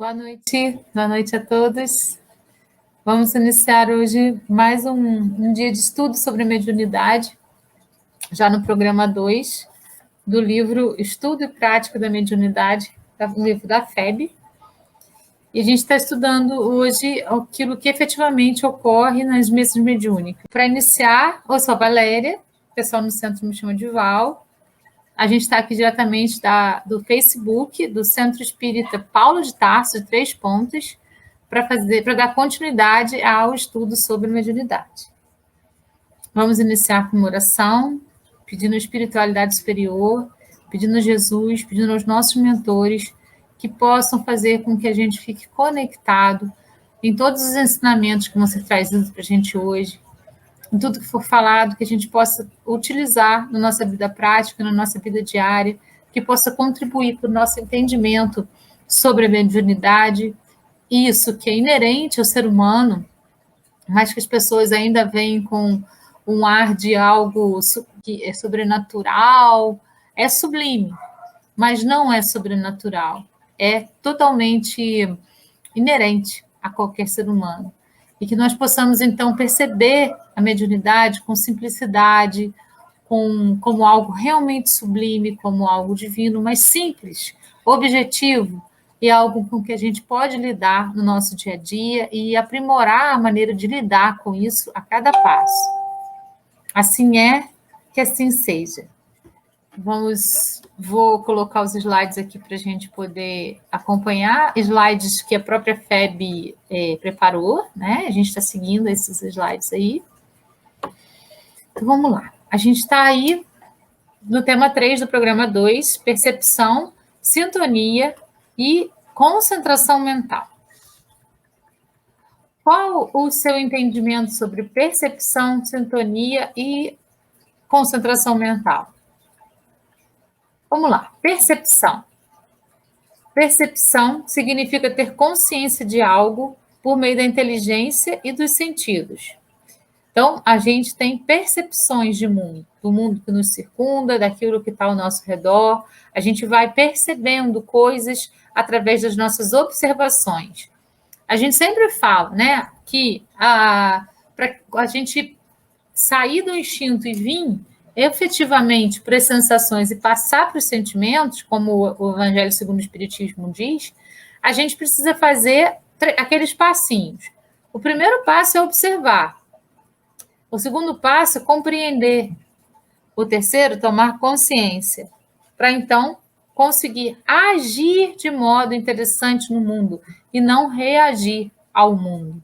Boa noite a todos. Vamos iniciar hoje mais um dia de estudo sobre mediunidade, já no programa 2 do livro Estudo e Prática da Mediunidade, do livro da FEB. E a gente está estudando hoje aquilo que efetivamente ocorre nas mesas mediúnicas. Para iniciar, eu sou a Valéria, o pessoal no centro me chama de Val. A gente está aqui diretamente do Facebook, do Centro Espírita Paulo de Tarso, de Três Pontas, para dar continuidade ao estudo sobre mediunidade. Vamos iniciar com uma oração, pedindo a espiritualidade superior, pedindo a Jesus, pedindo aos nossos mentores que possam fazer com que a gente fique conectado em todos os ensinamentos que vão ser trazidos para a gente hoje, em tudo que for falado, que a gente possa utilizar na nossa vida prática, na nossa vida diária, que possa contribuir para o nosso entendimento sobre a mediunidade, isso que é inerente ao ser humano, mas que as pessoas ainda veem com um ar de algo que é sobrenatural, é sublime, mas não é sobrenatural, é totalmente inerente a qualquer ser humano. E que nós possamos, então, perceber a mediunidade com simplicidade, como algo realmente sublime, como algo divino, mas simples, objetivo, e algo com que a gente pode lidar no nosso dia a dia e aprimorar a maneira de lidar com isso a cada passo. Assim é, que assim seja. Vou colocar os slides aqui para a gente poder acompanhar, slides que a própria FEB preparou, né? A gente está seguindo esses slides aí. Então, vamos lá. A gente está aí no tema 3 do programa 2, percepção, sintonia e concentração mental. Qual o seu entendimento sobre percepção, sintonia e concentração mental? Vamos lá, percepção. Percepção significa ter consciência de algo por meio da inteligência e dos sentidos. Então, a gente tem percepções de mundo, do mundo que nos circunda, daquilo que está ao nosso redor. A gente vai percebendo coisas através das nossas observações. A gente sempre fala, né, que para a gente sair do instinto e vir efetivamente para as sensações e passar para os sentimentos, como o Evangelho segundo o Espiritismo diz, a gente precisa fazer aqueles passinhos. O primeiro passo é observar. O segundo passo é compreender. O terceiro, tomar consciência. Para, então, conseguir agir de modo interessante no mundo e não reagir ao mundo.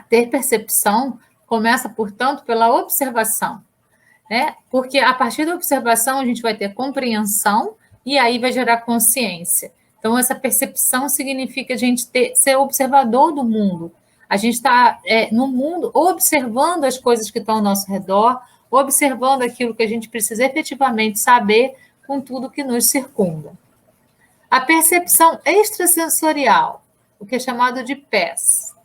Ter percepção começa, portanto, pela observação. Né? Porque a partir da observação a gente vai ter compreensão e aí vai gerar consciência. Então, essa percepção significa a gente ser observador do mundo. A gente está no mundo observando as coisas que estão ao nosso redor, observando aquilo que a gente precisa efetivamente saber com tudo que nos circunda. A percepção extrasensorial, o que é chamado de PES,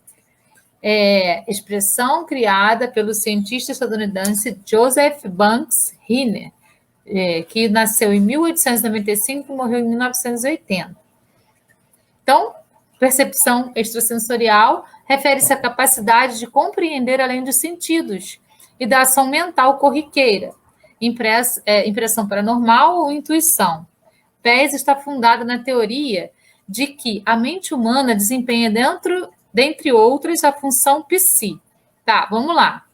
expressão criada pelo cientista estadunidense Joseph Banks Hiner, que nasceu em 1895 e morreu em 1980. Então, percepção extrasensorial refere-se à capacidade de compreender além dos sentidos e da ação mental corriqueira, impressão paranormal ou intuição. PES está fundada na teoria de que a mente humana desempenha dentre outras, a função psi. Tá, vamos lá.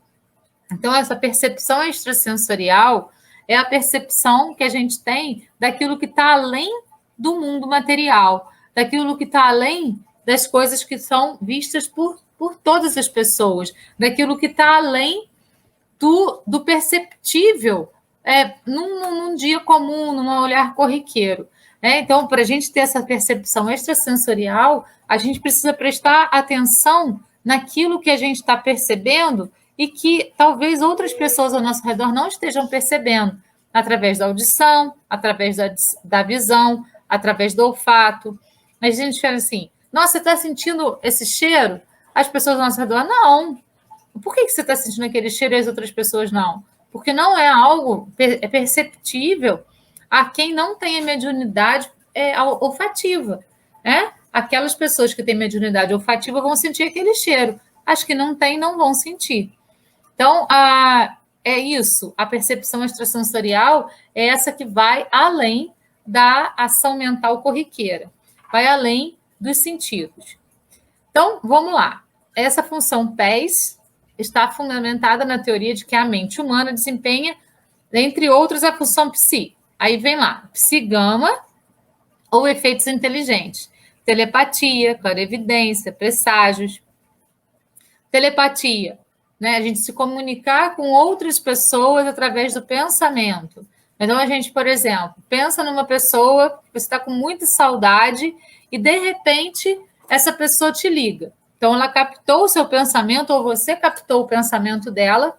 Então, essa percepção extrasensorial é a percepção que a gente tem daquilo que está além do mundo material, daquilo que está além das coisas que são vistas por todas as pessoas, daquilo que está além do perceptível num dia comum, num olhar corriqueiro. Então, para a gente ter essa percepção extrasensorial, a gente precisa prestar atenção naquilo que a gente está percebendo e que talvez outras pessoas ao nosso redor não estejam percebendo, através da audição, através da visão, através do olfato. A gente fala assim, nossa, você está sentindo esse cheiro? As pessoas ao nosso redor, não. Por que você está sentindo aquele cheiro e as outras pessoas não? Porque não é algo perceptível a quem não tem a mediunidade olfativa. aquelas pessoas que têm mediunidade olfativa vão sentir aquele cheiro. As que não têm, não vão sentir. Então, é isso. A percepção extrasensorial é essa que vai além da ação mental corriqueira. Vai além dos sentidos. Então, vamos lá. Essa função PES está fundamentada na teoria de que a mente humana desempenha, entre outros, a função psi. Aí vem lá, psi-gama ou efeitos inteligentes. Telepatia, clarevidência, presságios. Telepatia, né? A gente se comunicar com outras pessoas através do pensamento. Então, a gente, por exemplo, pensa numa pessoa que você está com muita saudade e, de repente, essa pessoa te liga. Então, ela captou o seu pensamento ou você captou o pensamento dela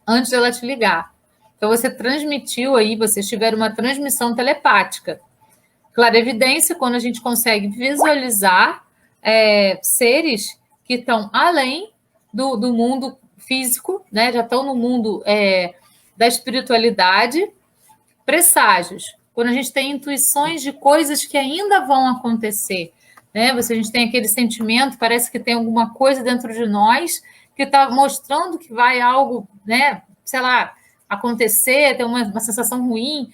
antes dela te ligar. Então, você transmitiu aí, vocês tiveram uma transmissão telepática. Clarevidência, quando a gente consegue visualizar seres que estão além do mundo físico, né? Já estão no mundo da espiritualidade. Presságios, quando a gente tem intuições de coisas que ainda vão acontecer, né? A gente tem aquele sentimento, parece que tem alguma coisa dentro de nós que está mostrando que vai algo, né? Sei lá, acontecer, ter uma sensação ruim.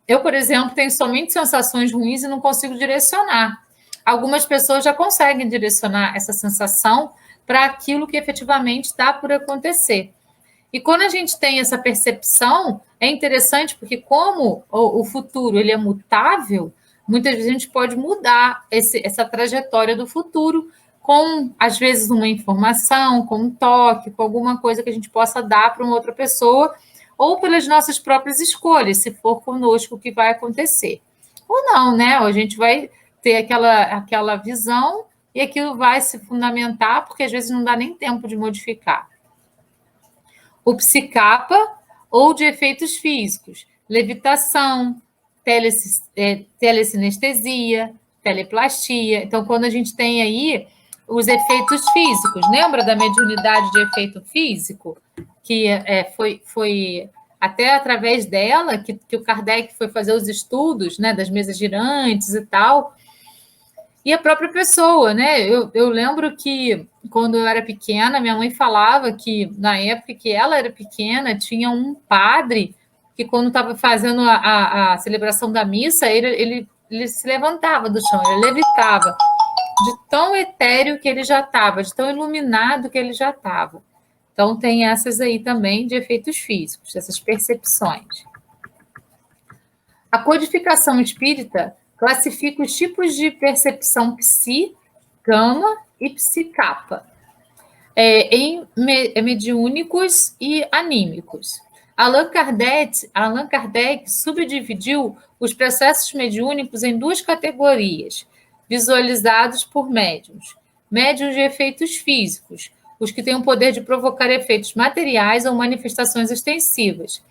Eu, por exemplo, tenho somente sensações ruins e não consigo direcionar. Algumas pessoas já conseguem direcionar essa sensação para aquilo que efetivamente está por acontecer. E quando a gente tem essa percepção, é interessante porque como o futuro ele é mutável, muitas vezes a gente pode mudar essa trajetória do futuro com, às vezes, uma informação, com um toque, com alguma coisa que a gente possa dar para uma outra pessoa, ou pelas nossas próprias escolhas, se for conosco o que vai acontecer. Ou não, né? Ou a gente vai ter aquela visão e aquilo vai se fundamentar, porque às vezes não dá nem tempo de modificar. O psicapa ou de efeitos físicos, levitação, telecinestesia, teleplastia. Então, quando a gente tem aí os efeitos físicos, lembra da mediunidade de efeito físico? Que foi até através dela que o Kardec foi fazer os estudos, né, das mesas girantes e tal. E a própria pessoa, né? Eu lembro que quando eu era pequena, minha mãe falava que na época que ela era pequena, tinha um padre que quando estava fazendo a celebração da missa, ele se levantava do chão, ele levitava, de tão etéreo que ele já estava, de tão iluminado que ele já estava. Então, tem essas aí também de efeitos físicos, essas percepções. A codificação espírita classifica os tipos de percepção psi, gama e psicapa em mediúnicos e anímicos. Allan Kardec subdividiu os processos mediúnicos em duas categorias, visualizados por médiuns. Médiuns de efeitos físicos, os que têm o poder de provocar efeitos materiais ou manifestações extensivas.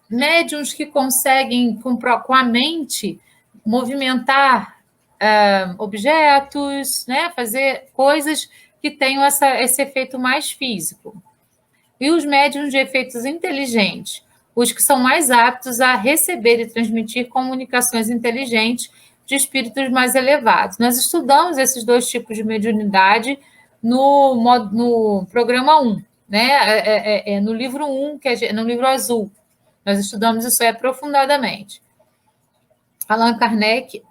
Médiuns que conseguem, com a mente, movimentar objetos, né? Fazer coisas que tenham esse efeito mais físico. E os médiuns de efeitos inteligentes, os que são mais aptos a receber e transmitir comunicações inteligentes de espíritos mais elevados. Nós estudamos esses dois tipos de mediunidade no programa 1, né? No livro 1, que é no livro azul. Nós estudamos isso aí aprofundadamente. Allan Kardec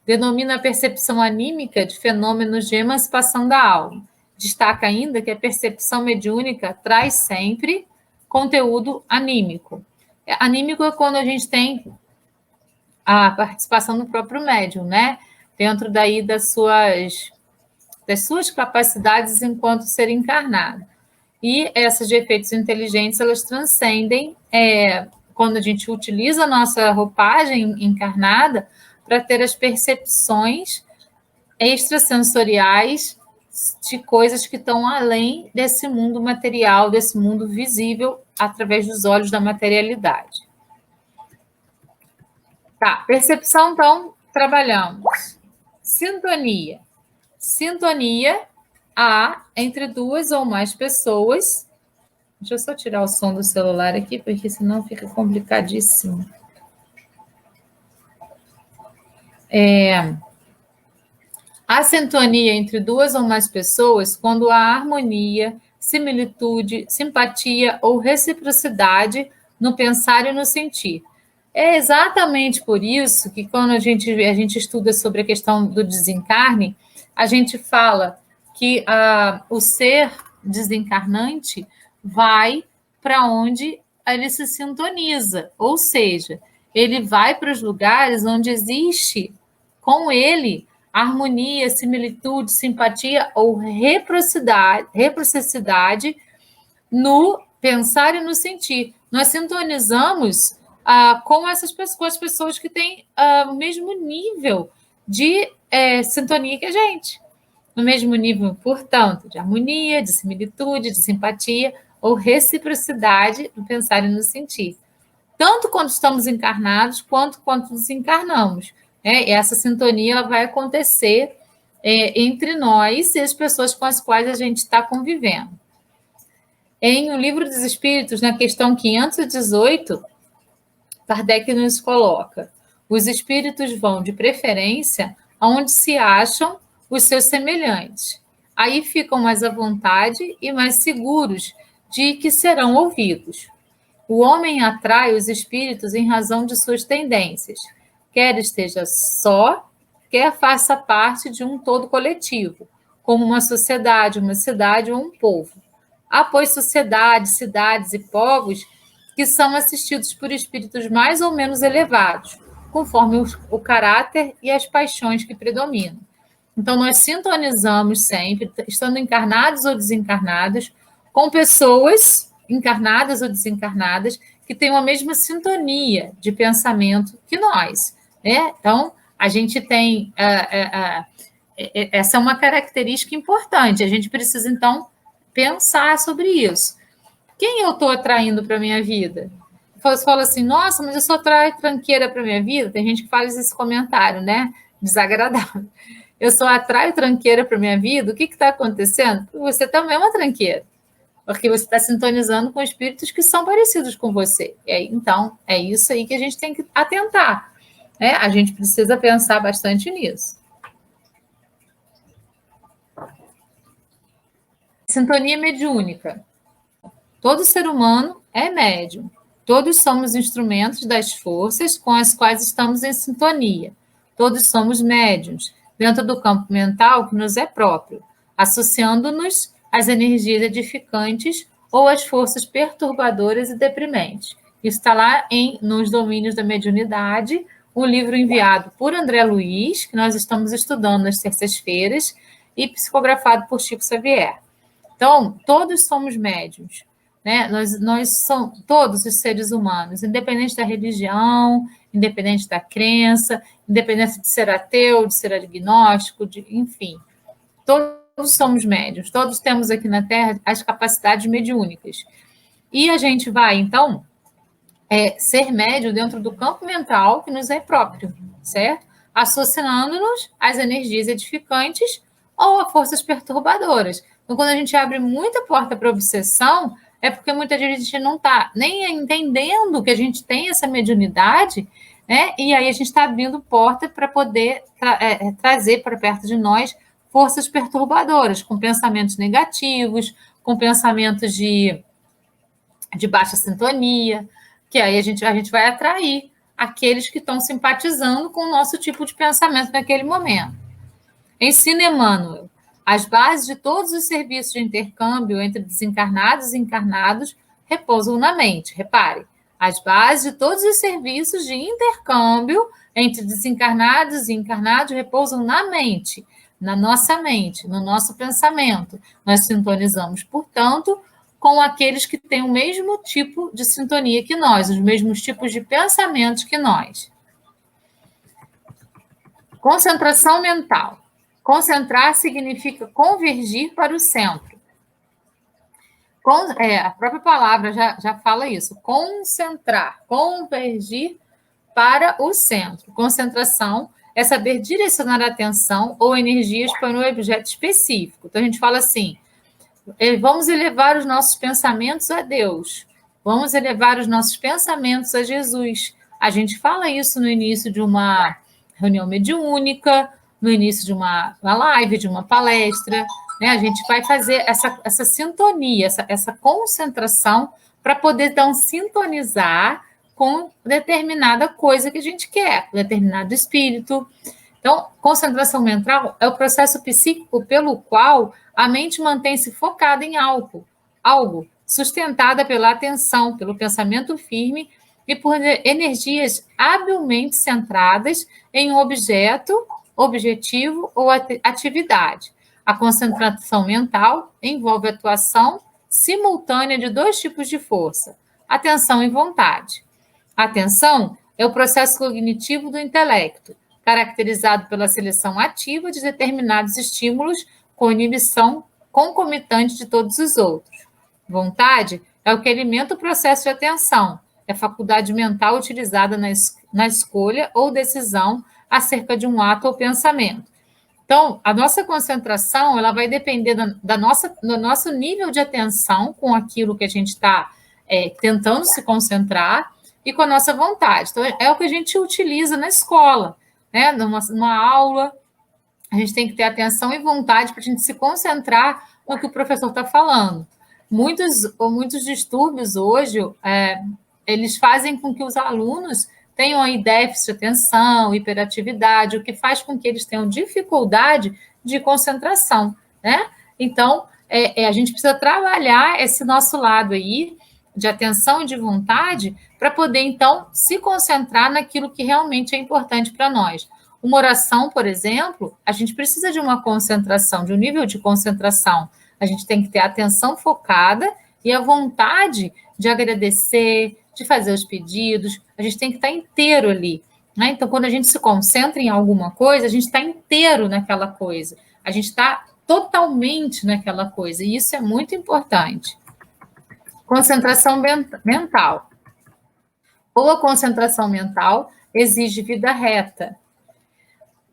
denomina a percepção anímica de fenômenos de emancipação da alma. Destaca ainda que a percepção mediúnica traz sempre conteúdo anímico. Anímico é quando a gente tem a participação do próprio médium, né? Dentro daí das suas capacidades enquanto ser encarnado. E essas de efeitos inteligentes, elas transcendem quando a gente utiliza a nossa roupagem encarnada para ter as percepções extrasensoriais de coisas que estão além desse mundo material, desse mundo visível, através dos olhos da materialidade. Tá, percepção, então, trabalhamos. Sintonia. Sintonia há entre duas ou mais pessoas. Deixa eu só tirar o som do celular aqui, porque senão fica complicadíssimo. A sintonia entre duas ou mais pessoas quando há harmonia, similitude, simpatia ou reciprocidade no pensar e no sentir. É exatamente por isso que, quando a gente estuda sobre a questão do desencarne, a gente fala que o ser desencarnante vai para onde ele se sintoniza, ou seja, ele vai para os lugares onde existe com ele harmonia, similitude, simpatia ou reciprocidade no pensar e no sentir. Nós sintonizamos com essas pessoas, com as pessoas que têm o mesmo nível de sintonia que a gente. No mesmo nível, portanto, de harmonia, de similitude, de simpatia ou reciprocidade no pensar e no sentir. Tanto quando estamos encarnados, quanto quando desencarnamos. E essa sintonia ela vai acontecer entre nós e as pessoas com as quais a gente está convivendo. Em O Livro dos Espíritos, na questão 518, Kardec nos coloca: os espíritos vão, de preferência, aonde se acham os seus semelhantes. Aí ficam mais à vontade e mais seguros de que serão ouvidos. O homem atrai os espíritos em razão de suas tendências, quer esteja só, quer faça parte de um todo coletivo, como uma sociedade, uma cidade ou um povo. Há, pois, sociedades, cidades e povos que são assistidos por espíritos mais ou menos elevados, conforme o caráter e as paixões que predominam. Então, nós sintonizamos sempre, estando encarnados ou desencarnados, com pessoas encarnadas ou desencarnadas que têm a mesma sintonia de pensamento que nós. Então, a gente tem... essa é uma característica importante. A gente precisa, então, pensar sobre isso. Quem eu estou atraindo para a minha vida? Você fala assim, nossa, mas eu só atraio tranqueira para a minha vida? Tem gente que faz esse comentário, né? Desagradável. Eu só atraio tranqueira para a minha vida? O que está acontecendo? Você também é uma tranqueira. Porque você está sintonizando com espíritos que são parecidos com você. Então, é isso aí que a gente tem que atentar. A gente precisa pensar bastante nisso. Sintonia mediúnica. Todo ser humano é médium. Todos somos instrumentos das forças com as quais estamos em sintonia. Todos somos médiuns, dentro do campo mental que nos é próprio, associando-nos às energias edificantes ou às forças perturbadoras e deprimentes. Isso está lá Nos Domínios da Mediunidade, o livro enviado por André Luiz, que nós estamos estudando nas terças-feiras, e psicografado por Chico Xavier. Então, todos somos médiuns. Nós somos todos os seres humanos, independente da religião, independente da crença, independente de ser ateu, de ser agnóstico, enfim. Todos somos médiuns, todos temos aqui na Terra as capacidades mediúnicas. E a gente vai, então, ser médium dentro do campo mental que nos é próprio, certo? Associando-nos às energias edificantes ou a forças perturbadoras. Então, quando a gente abre muita porta para obsessão, é porque muita gente não está nem entendendo que a gente tem essa mediunidade, e aí a gente está abrindo porta para poder trazer para perto de nós forças perturbadoras, com pensamentos negativos, com pensamentos de baixa sintonia, que aí a gente vai atrair aqueles que estão simpatizando com o nosso tipo de pensamento naquele momento. Ensina Emmanuel. As bases de todos os serviços de intercâmbio entre desencarnados e encarnados repousam na mente. Repare, as bases de todos os serviços de intercâmbio entre desencarnados e encarnados repousam na mente, na nossa mente, no nosso pensamento. Nós sintonizamos, portanto, com aqueles que têm o mesmo tipo de sintonia que nós, os mesmos tipos de pensamentos que nós. Concentração mental. Concentrar significa convergir para o centro. A própria palavra já fala isso. Concentrar, convergir para o centro. Concentração é saber direcionar a atenção ou energias para um objeto específico. Então, a gente fala assim, vamos elevar os nossos pensamentos a Deus. Vamos elevar os nossos pensamentos a Jesus. A gente fala isso no início de uma reunião mediúnica, no início de uma live, de uma palestra, né? A gente vai fazer essa sintonia, essa concentração para poder, então, sintonizar com determinada coisa que a gente quer, determinado espírito. Então, concentração mental é o processo psíquico pelo qual a mente mantém-se focada em algo sustentada pela atenção, pelo pensamento firme e por energias habilmente centradas em um objeto, objetivo ou atividade. A concentração mental envolve a atuação simultânea de dois tipos de força: atenção e vontade. A atenção é o processo cognitivo do intelecto, caracterizado pela seleção ativa de determinados estímulos com inibição concomitante de todos os outros. Vontade é o que alimenta o processo de atenção, é a faculdade mental utilizada na escolha ou decisão acerca de um ato ou pensamento. Então, a nossa concentração ela vai depender do nosso nível de atenção com aquilo que a gente está tentando se concentrar e com a nossa vontade. Então, é o que a gente utiliza na escola, né? Numa aula, a gente tem que ter atenção e vontade para a gente se concentrar no que o professor está falando. Muitos distúrbios hoje, eles fazem com que os alunos tenham aí déficit de atenção, hiperatividade, o que faz com que eles tenham dificuldade de concentração, né? Então, a gente precisa trabalhar esse nosso lado aí de atenção e de vontade para poder, então, se concentrar naquilo que realmente é importante para nós. Uma oração, por exemplo, a gente precisa de uma concentração, de um nível de concentração. A gente tem que ter a atenção focada e a vontade de agradecer, de fazer os pedidos. A gente tem que estar inteiro ali, né? Então, quando a gente se concentra em alguma coisa, a gente está inteiro naquela coisa. A gente está totalmente naquela coisa. E isso é muito importante. Concentração mental. Boa concentração mental exige vida reta.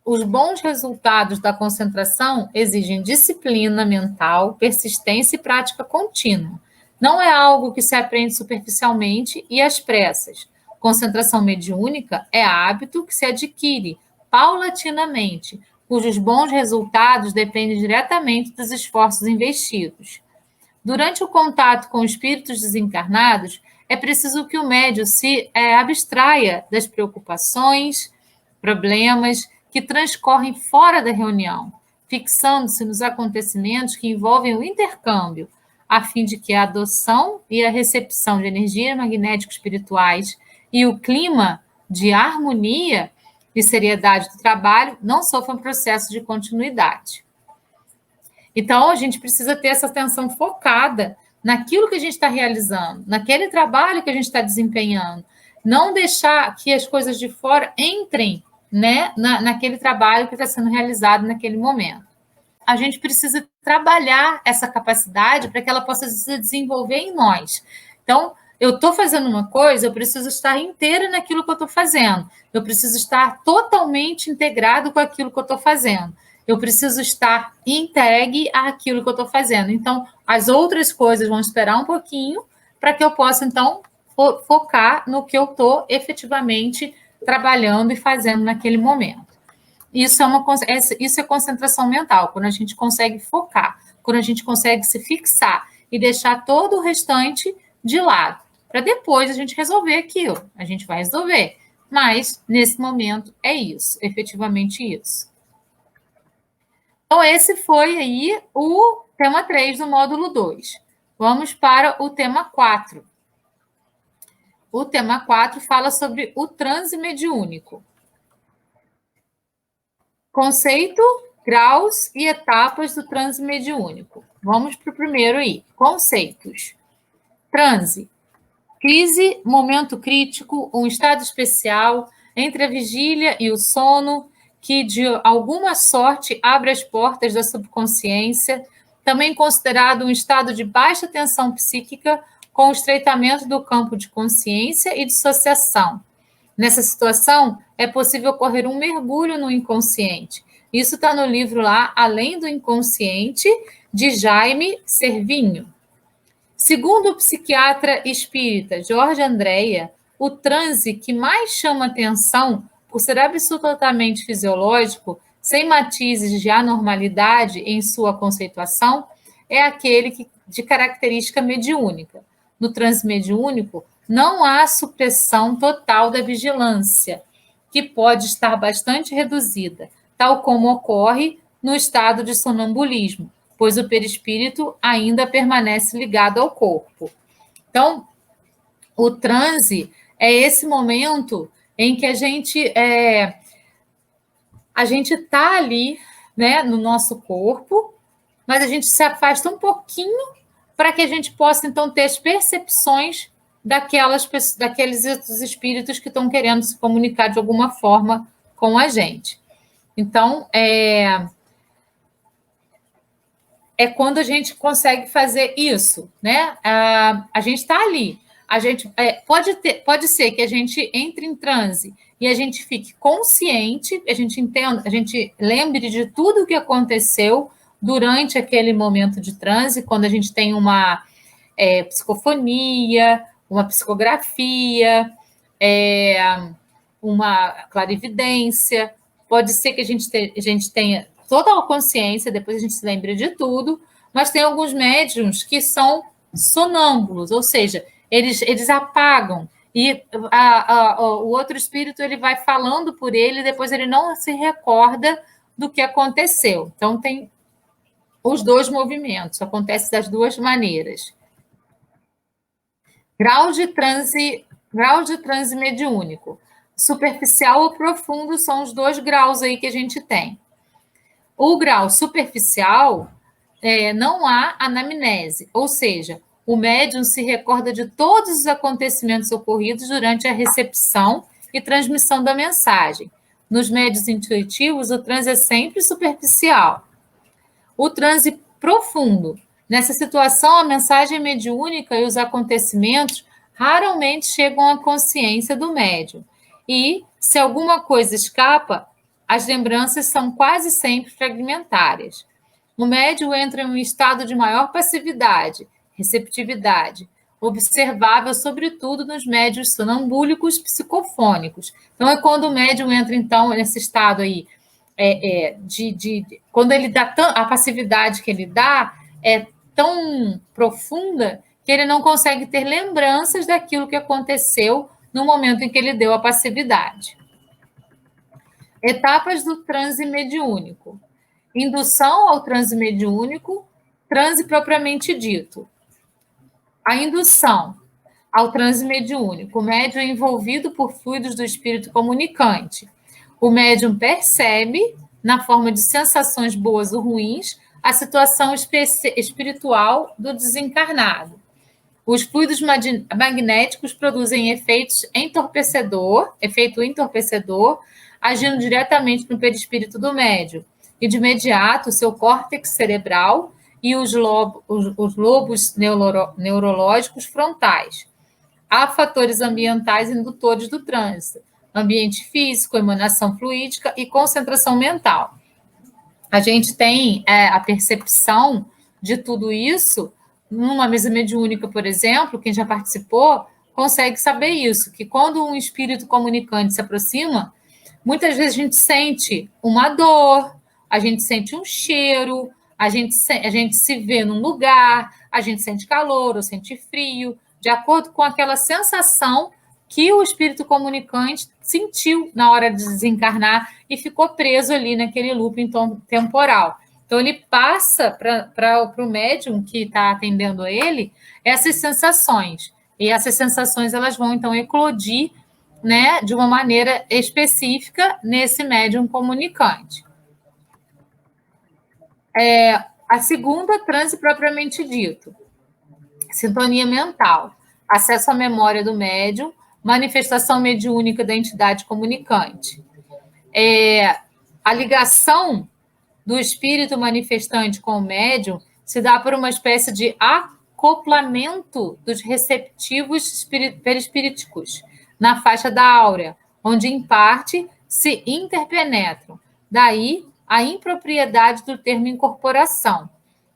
Os bons resultados da concentração exigem disciplina mental, persistência e prática contínua. Não é algo que se aprende superficialmente e às pressas. Concentração mediúnica é hábito que se adquire paulatinamente, cujos bons resultados dependem diretamente dos esforços investidos. Durante o contato com espíritos desencarnados, é preciso que o médium se abstraia das preocupações, problemas que transcorrem fora da reunião, fixando-se nos acontecimentos que envolvem o intercâmbio, a fim de que a adoção e a recepção de energias magnético-espirituais e o clima de harmonia e seriedade do trabalho não sofram processo de continuidade. Então, a gente precisa ter essa atenção focada naquilo que a gente está realizando, naquele trabalho que a gente está desempenhando. Não deixar que as coisas de fora entrem, né, naquele trabalho que está sendo realizado naquele momento. A gente precisa trabalhar essa capacidade para que ela possa se desenvolver em nós. Então, eu estou fazendo uma coisa, eu preciso estar inteira naquilo que eu estou fazendo. Eu preciso estar totalmente integrado com aquilo que eu estou fazendo. Eu preciso estar entregue àquilo que eu estou fazendo. Então, as outras coisas vão esperar um pouquinho para que eu possa, então, focar no que eu estou efetivamente trabalhando e fazendo naquele momento. Isso é concentração mental, quando a gente consegue focar, quando a gente consegue se fixar e deixar todo o restante de lado, para depois a gente resolver aquilo. A gente vai resolver, mas nesse momento é isso, efetivamente isso. Então, esse foi aí o tema 3 do módulo 2. Vamos para o tema 4. O tema 4 fala sobre o transe mediúnico. Conceito, graus e etapas do transe mediúnico. Vamos para o primeiro aí. Conceitos. Transe. Crise, momento crítico, um estado especial entre a vigília e o sono, que de alguma sorte abre as portas da subconsciência, também considerado um estado de baixa tensão psíquica com o estreitamento do campo de consciência e dissociação. Nessa situação, é possível ocorrer um mergulho no inconsciente. Isso está no livro lá, Além do Inconsciente, de Jaime Servinho. Segundo o psiquiatra espírita Jorge Andréa, o transe que mais chama atenção por ser absolutamente fisiológico, sem matizes de anormalidade em sua conceituação, é aquele de característica mediúnica. No transe mediúnico, não há supressão total da vigilância, que pode estar bastante reduzida, tal como ocorre no estado de sonambulismo, pois o perispírito ainda permanece ligado ao corpo. Então, o transe é esse momento em que a gente está ali, né, no nosso corpo, mas a gente se afasta um pouquinho para que a gente possa, então, ter as percepções daqueles espíritos que estão querendo se comunicar de alguma forma com a gente. Então, é quando a gente consegue fazer isso, né? A gente está ali, a gente pode ser que a gente entre em transe e a gente fique consciente, a gente entenda, a gente lembre de tudo o que aconteceu durante aquele momento de transe, quando a gente tem uma psicofonia, uma psicografia, uma clarividência. Pode ser que a gente tenha toda a consciência, depois a gente se lembra de tudo, mas tem alguns médiums que são sonâmbulos, ou seja, eles apagam, e o outro espírito ele vai falando por ele, e depois ele não se recorda do que aconteceu. Então, tem os dois movimentos, acontece das duas maneiras. Grau de transe mediúnico. Superficial ou profundo são os dois graus aí que a gente tem. O grau superficial, não há anamnese, ou seja, o médium se recorda de todos os acontecimentos ocorridos durante a recepção e transmissão da mensagem. Nos médiuns intuitivos, o transe é sempre superficial. O transe profundo. Nessa situação, a mensagem mediúnica e os acontecimentos raramente chegam à consciência do médium. E, se alguma coisa escapa, as lembranças são quase sempre fragmentárias. O médium entra em um estado de maior passividade, receptividade, observável sobretudo nos médiuns sonambúlicos psicofônicos. Então, é quando o médium entra, então, nesse estado aí, quando ele dá a passividade que ele dá é tão profunda que ele não consegue ter lembranças daquilo que aconteceu no momento em que ele deu a passividade. Etapas do transe mediúnico. Indução ao transe mediúnico, transe propriamente dito. A indução ao transe mediúnico. O médium é envolvido por fluidos do espírito comunicante. O médium percebe, na forma de sensações boas ou ruins, a situação espiritual do desencarnado. Os fluidos magnéticos produzem efeito entorpecedor, agindo diretamente no perispírito do médium. E, de imediato, o seu córtex cerebral e os lobos neurológicos frontais. Há fatores ambientais indutores do trânsito, ambiente físico, emanação fluídica e concentração mental. A gente tem a percepção de tudo isso numa mesa mediúnica, por exemplo, quem já participou consegue saber isso, que quando um espírito comunicante se aproxima, muitas vezes a gente sente uma dor, a gente sente um cheiro, a gente se vê num lugar, a gente sente calor ou sente frio, de acordo com aquela sensação que o espírito comunicante sentiu na hora de desencarnar e ficou preso ali naquele looping temporal. Então, ele passa para o médium que está atendendo ele essas sensações. E essas sensações elas vão, então, eclodir, né, de uma maneira específica nesse médium comunicante. A segunda, transe propriamente dito. Sintonia mental. Acesso à memória do médium, manifestação mediúnica da entidade comunicante. A ligação do espírito manifestante com o médium se dá por uma espécie de acoplamento dos receptivos perispíriticos na faixa da áurea, onde, em parte, se interpenetram. Daí, a impropriedade do termo incorporação.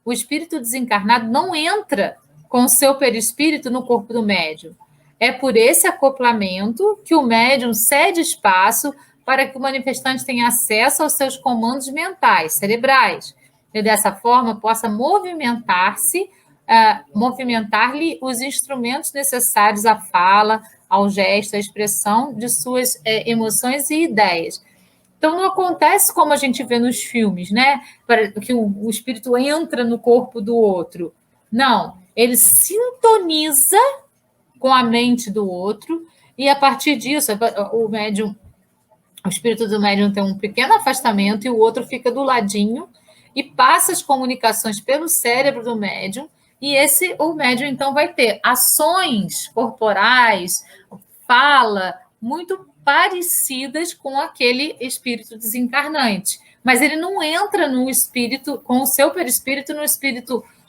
O espírito desencarnado não entra com o seu perispírito no corpo do médium. É por esse acoplamento que o médium cede espaço para que o manifestante tenha acesso aos seus comandos mentais, cerebrais, e dessa forma possa movimentar-lhe os instrumentos necessários à fala, ao gesto, à expressão de suas emoções e ideias. Então, não acontece como a gente vê nos filmes, né? Que o espírito entra no corpo do outro. Não, ele sintoniza com a mente do outro e, a partir disso, o espírito do médium tem um pequeno afastamento e o outro fica do ladinho e passa as comunicações pelo cérebro do médium e o médium, então, vai ter ações corporais, fala, muito parecidas com aquele espírito desencarnante. Mas ele não entra no espírito, com o seu perispírito,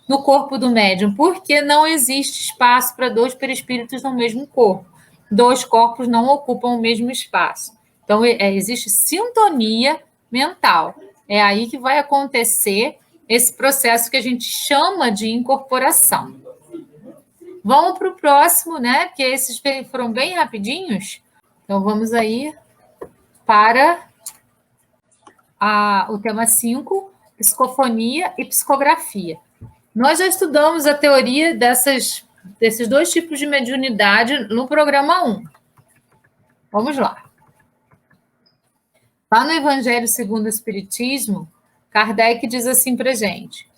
no corpo do médium, porque não existe espaço para dois perispíritos no mesmo corpo. Dois corpos não ocupam o mesmo espaço. Então, existe sintonia mental. É aí que vai acontecer esse processo que a gente chama de incorporação. Vamos para o próximo, né? Porque esses foram bem rapidinhos. Então, vamos aí para o tema 5, psicofonia e psicografia. Nós já estudamos a teoria desses dois tipos de mediunidade no programa 1. Vamos lá. Lá no Evangelho segundo o Espiritismo, Kardec diz assim para a gente: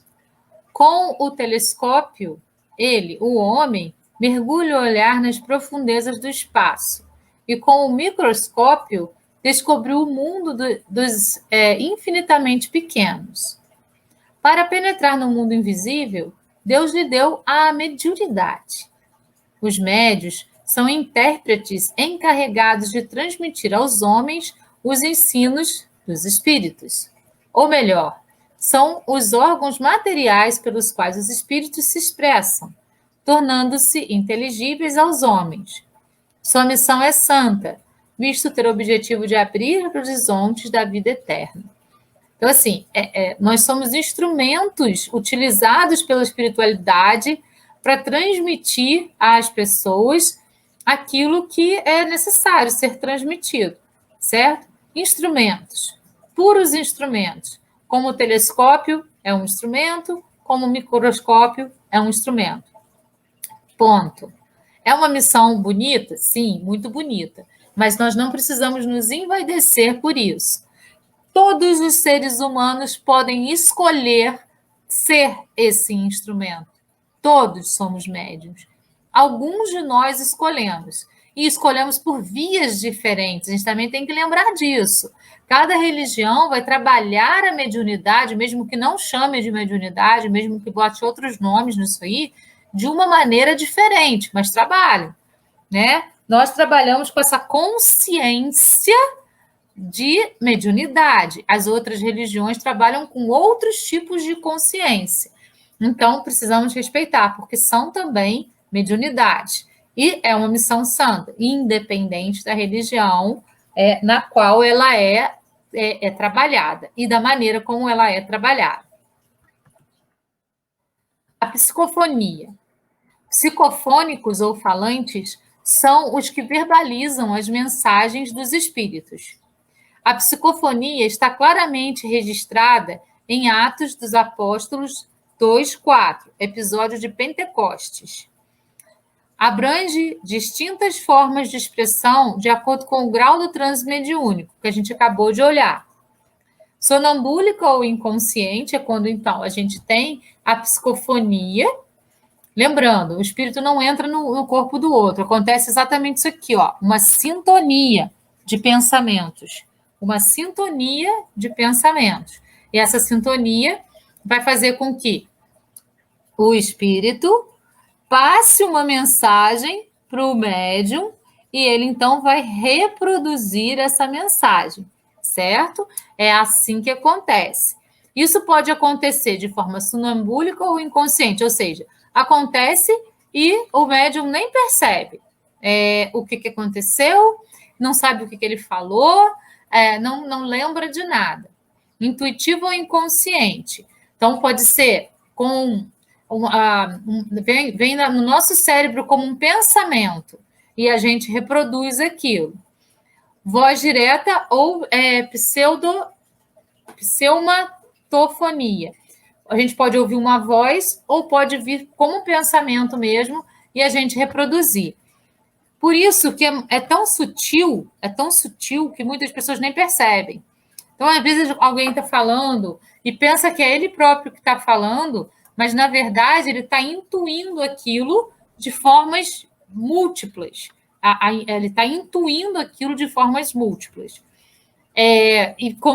com o telescópio, ele, o homem, mergulha o olhar nas profundezas do espaço e, com o microscópio, descobriu o mundo dos infinitamente pequenos. Para penetrar no mundo invisível, Deus lhe deu a mediunidade. Os médios são intérpretes encarregados de transmitir aos homens os ensinos dos espíritos. Ou melhor, são os órgãos materiais pelos quais os espíritos se expressam, tornando-se inteligíveis aos homens. Sua missão é santa, visto ter o objetivo de abrir horizontes da vida eterna. Então, assim, nós somos instrumentos utilizados pela espiritualidade para transmitir às pessoas aquilo que é necessário ser transmitido, certo? Instrumentos, puros instrumentos, como o telescópio é um instrumento, como o microscópio é um instrumento. Ponto. É uma missão bonita? Sim, muito bonita, mas nós não precisamos nos envaidecer por isso. Todos os seres humanos podem escolher ser esse instrumento. Todos somos médiuns. Alguns de nós escolhemos. E escolhemos por vias diferentes. A gente também tem que lembrar disso. Cada religião vai trabalhar a mediunidade, mesmo que não chame de mediunidade, mesmo que bote outros nomes nisso aí, de uma maneira diferente, mas trabalham, né? Nós trabalhamos com essa consciência de mediunidade. As outras religiões trabalham com outros tipos de consciência. Então, precisamos respeitar, porque são também mediunidades. E é uma missão santa, independente da religião na qual ela é trabalhada e da maneira como ela é trabalhada. A psicofonia. Psicofônicos ou falantes são os que verbalizam as mensagens dos espíritos. A psicofonia está claramente registrada em Atos dos Apóstolos 2:4, episódio de Pentecostes. Abrange distintas formas de expressão de acordo com o grau do transe mediúnico, que a gente acabou de olhar. Sonambúlica ou inconsciente é quando, então, a gente tem a psicofonia. Lembrando, o espírito não entra no corpo do outro. Acontece exatamente isso aqui, ó, uma sintonia de pensamentos. Uma sintonia de pensamentos. E essa sintonia vai fazer com que o espírito passe uma mensagem para o médium e ele, então, vai reproduzir essa mensagem, certo? É assim que acontece. Isso pode acontecer de forma sonambúlica ou inconsciente, ou seja, acontece e o médium nem percebe o que aconteceu, não sabe o que ele falou, não lembra de nada. Intuitivo ou inconsciente. Então, pode ser vem no nosso cérebro como um pensamento e a gente reproduz aquilo. voz direta ou pseumatofonia. A gente pode ouvir uma voz ou pode vir como pensamento mesmo e a gente reproduzir. Por isso que é tão sutil que muitas pessoas nem percebem. Então, às vezes, alguém está falando e pensa que é ele próprio que está falando, mas, na verdade, ele está intuindo aquilo de formas múltiplas. Ele está intuindo aquilo de formas múltiplas.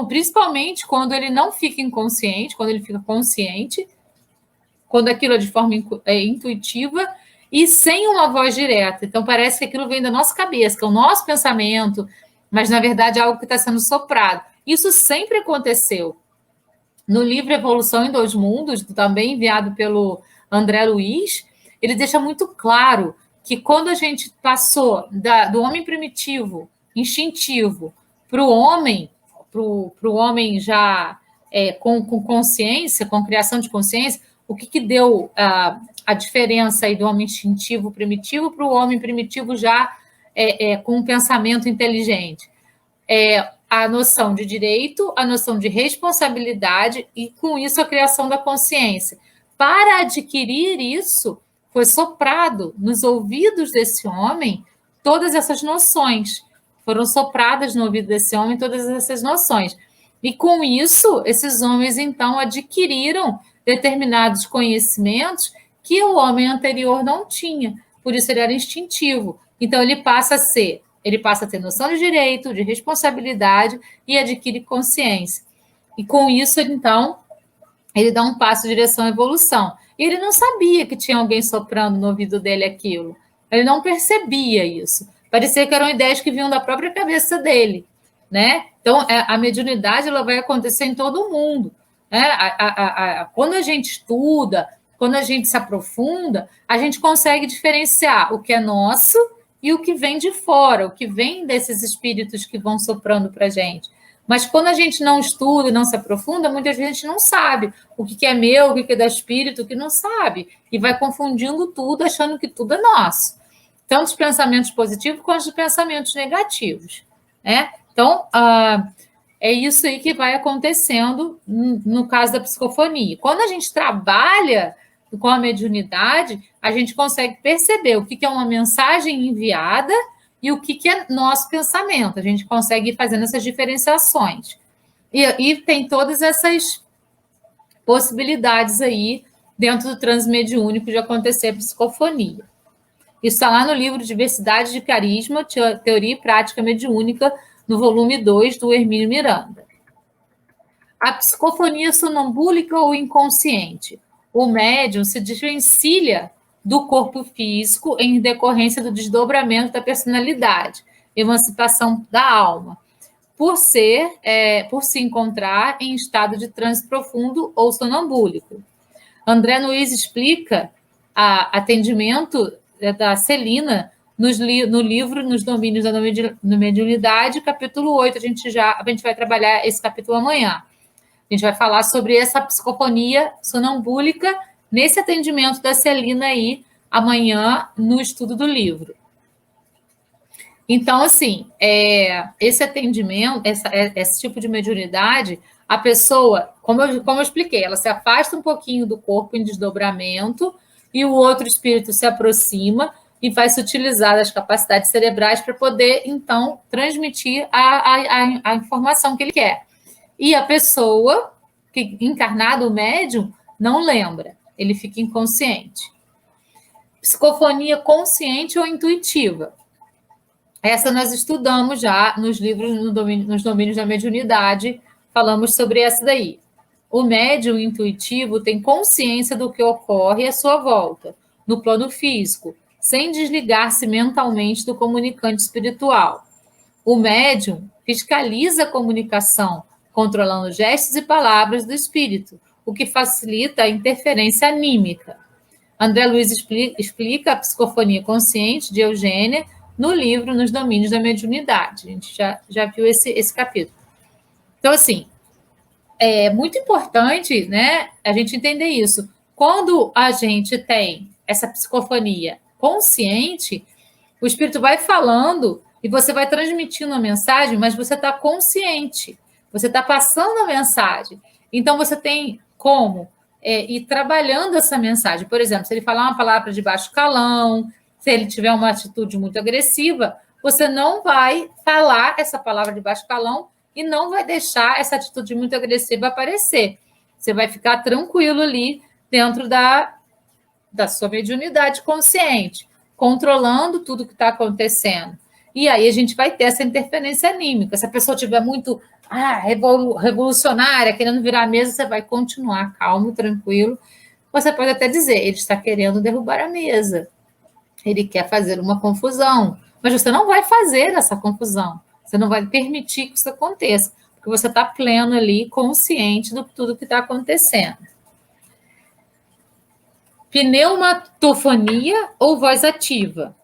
Principalmente quando ele não fica inconsciente, quando ele fica consciente, quando aquilo é de forma intuitiva e sem uma voz direta. Então, parece que aquilo vem da nossa cabeça, que é o nosso pensamento, mas, na verdade, é algo que está sendo soprado. Isso sempre aconteceu. No livro Evolução em Dois Mundos, também enviado pelo André Luiz, ele deixa muito claro que quando a gente passou do homem primitivo, instintivo, para o homem já com consciência, com criação de consciência, o que deu a diferença aí do homem instintivo primitivo para o homem primitivo já com um pensamento inteligente? A noção de direito, a noção de responsabilidade e, com isso, a criação da consciência. Para adquirir isso, foi soprado nos ouvidos desse homem todas essas noções. Foram sopradas no ouvido desse homem todas essas noções. E, com isso, esses homens, então, adquiriram determinados conhecimentos que o homem anterior não tinha. Por isso, ele era instintivo. Então, ele passa a ter noção de direito, de responsabilidade e adquire consciência. E com isso, então, ele dá um passo em direção à evolução. E ele não sabia que tinha alguém soprando no ouvido dele aquilo. Ele não percebia isso. Parecia que eram ideias que vinham da própria cabeça dele, né? Então, a mediunidade ela vai acontecer em todo mundo, né? Quando a gente estuda, quando a gente se aprofunda, a gente consegue diferenciar o que é nosso e o que vem de fora, o que vem desses espíritos que vão soprando para a gente. Mas quando a gente não estuda, não se aprofunda, muitas vezes a gente não sabe o que é meu, o que é da espírito, o que não sabe. E vai confundindo tudo, achando que tudo é nosso. Tanto os pensamentos positivos quanto os pensamentos negativos, né? Então, é isso aí que vai acontecendo no caso da psicofonia. Quando a gente trabalha com a mediunidade, a gente consegue perceber o que é uma mensagem enviada e o que é nosso pensamento. A gente consegue ir fazendo essas diferenciações. E tem todas essas possibilidades aí dentro do transe mediúnico de acontecer a psicofonia. Isso está lá no livro Diversidade de Carisma, Teoria e Prática Mediúnica, no volume 2, do Hermínio Miranda. A psicofonia sonambúlica ou inconsciente. O médium se desvencilha do corpo físico em decorrência do desdobramento da personalidade, emancipação da alma, por se encontrar em estado de transe profundo ou sonambúlico. André Luiz explica atendimento da Celina no livro Nos Domínios da Mediunidade, capítulo 8. A gente vai trabalhar esse capítulo amanhã. A gente vai falar sobre essa psicofonia sonambúlica nesse atendimento da Celina aí, amanhã, no estudo do livro. Então, assim, esse atendimento, esse tipo de mediunidade, a pessoa, como eu expliquei, ela se afasta um pouquinho do corpo em desdobramento e o outro espírito se aproxima e vai se utilizar das capacidades cerebrais para poder, então, transmitir a informação que ele quer. E a pessoa, encarnada, o médium, não lembra, ele fica inconsciente. Psicofonia consciente ou intuitiva. Essa nós estudamos já nos livros nos domínios da mediunidade, falamos sobre essa daí. O médium intuitivo tem consciência do que ocorre à sua volta, no plano físico, sem desligar-se mentalmente do comunicante espiritual. O médium fiscaliza a comunicação, controlando gestos e palavras do espírito, o que facilita a interferência anímica. André Luiz explica a psicofonia consciente de Eugênia no livro Nos Domínios da Mediunidade. A gente já viu esse capítulo. Então, assim, é muito importante, né, a gente entender isso. Quando a gente tem essa psicofonia consciente, o espírito vai falando e você vai transmitindo a mensagem, mas você está consciente, você está passando a mensagem. Então, você tem como ir trabalhando essa mensagem. Por exemplo, se ele falar uma palavra de baixo calão, se ele tiver uma atitude muito agressiva, você não vai falar essa palavra de baixo calão e não vai deixar essa atitude muito agressiva aparecer. Você vai ficar tranquilo ali dentro da sua mediunidade consciente, controlando tudo que está acontecendo. E aí a gente vai ter essa interferência anímica. Se a pessoa estiver muito revolucionária, querendo virar a mesa, você vai continuar calmo, tranquilo. Você pode até dizer, ele está querendo derrubar a mesa. Ele quer fazer uma confusão. Mas você não vai fazer essa confusão. Você não vai permitir que isso aconteça. Porque você está pleno ali, consciente de tudo que está acontecendo. Pneumatofonia ou voz ativa.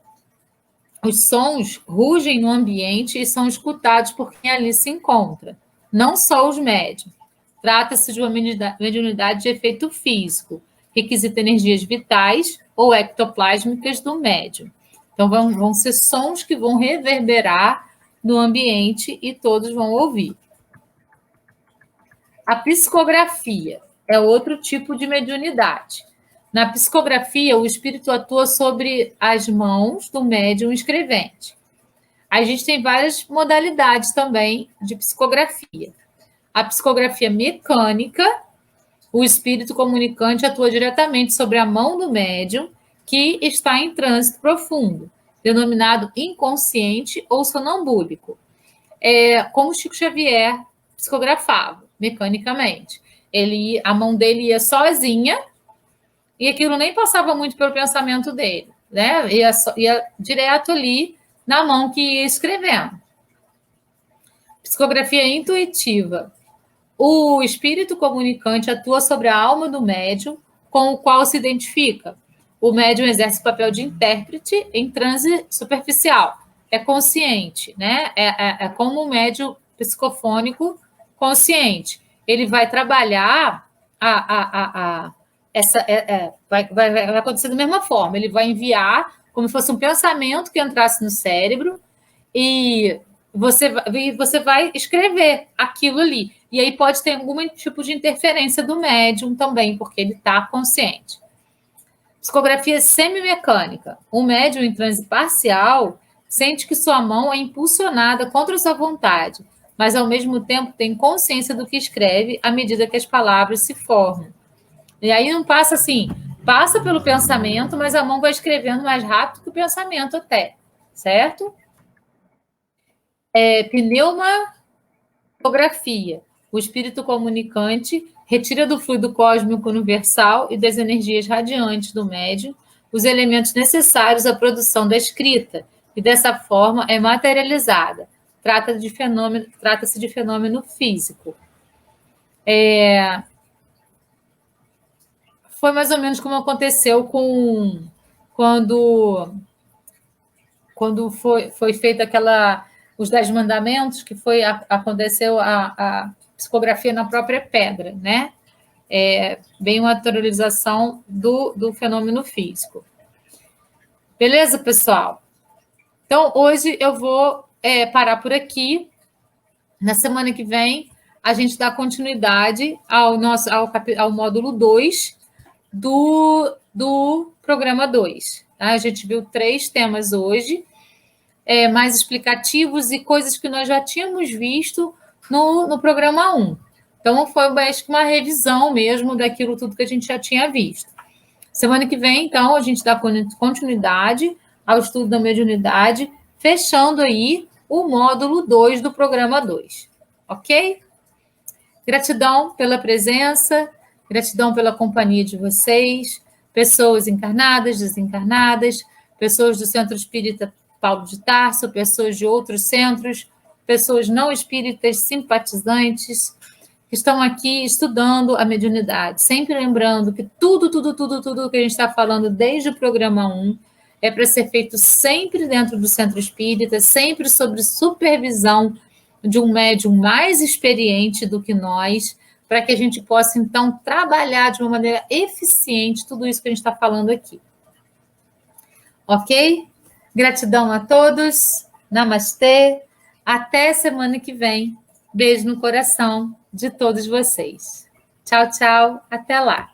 Os sons rugem no ambiente e são escutados por quem ali se encontra, não só os médiuns. Trata-se de uma mediunidade de efeito físico, requisita energias vitais ou ectoplásmicas do médium. Então, vão ser sons que vão reverberar no ambiente e todos vão ouvir. A psicografia é outro tipo de mediunidade. Na psicografia, o espírito atua sobre as mãos do médium escrevente. A gente tem várias modalidades também de psicografia. A psicografia mecânica, o espírito comunicante atua diretamente sobre a mão do médium que está em trânsito profundo, denominado inconsciente ou sonambúlico. Como Chico Xavier psicografava mecanicamente. A mão dele ia sozinha, e aquilo nem passava muito pelo pensamento dele, né? Ia direto ali na mão que ia escrevendo. Psicografia intuitiva. O espírito comunicante atua sobre a alma do médium, com o qual se identifica. O médium exerce o papel de intérprete em transe superficial. É consciente, né? É como um médium psicofônico consciente. Ele vai trabalhar vai acontecer da mesma forma. Ele vai enviar como se fosse um pensamento que entrasse no cérebro e você vai escrever aquilo ali. E aí pode ter algum tipo de interferência do médium também, porque ele está consciente. Psicografia semimecânica. O médium em transe parcial sente que sua mão é impulsionada contra sua vontade, mas ao mesmo tempo tem consciência do que escreve à medida que as palavras se formam. E aí não passa assim, passa pelo pensamento, mas a mão vai escrevendo mais rápido que o pensamento até, certo? Pneumatografia. O espírito comunicante retira do fluido cósmico universal e das energias radiantes do médium os elementos necessários à produção da escrita, e dessa forma é materializada. Trata-se de fenômeno físico. Foi mais ou menos como aconteceu quando foi feita os 10 mandamentos, que aconteceu a psicografia na própria pedra, né? Bem uma naturalização do fenômeno físico. Beleza, pessoal? Então, hoje eu vou parar por aqui. Na semana que vem, a gente dá continuidade ao módulo 2 do programa 2. Tá? A gente viu 3 temas hoje, mais explicativos e coisas que nós já tínhamos visto no programa 1. Então, foi mais que uma revisão mesmo daquilo tudo que a gente já tinha visto. Semana que vem, então, a gente dá continuidade ao estudo da mediunidade, fechando aí o módulo 2 do programa 2. Ok? Gratidão pela presença, gratidão pela companhia de vocês, pessoas encarnadas, desencarnadas, pessoas do Centro Espírita Paulo de Tarso, pessoas de outros centros, pessoas não espíritas, simpatizantes, que estão aqui estudando a mediunidade. Sempre lembrando que tudo que a gente está falando desde o programa 1 é para ser feito sempre dentro do Centro Espírita, sempre sob supervisão de um médium mais experiente do que nós, para que a gente possa, então, trabalhar de uma maneira eficiente tudo isso que a gente está falando aqui. Ok? Gratidão a todos, Namastê. Até semana que vem. Beijo no coração de todos vocês. Tchau, tchau. Até lá.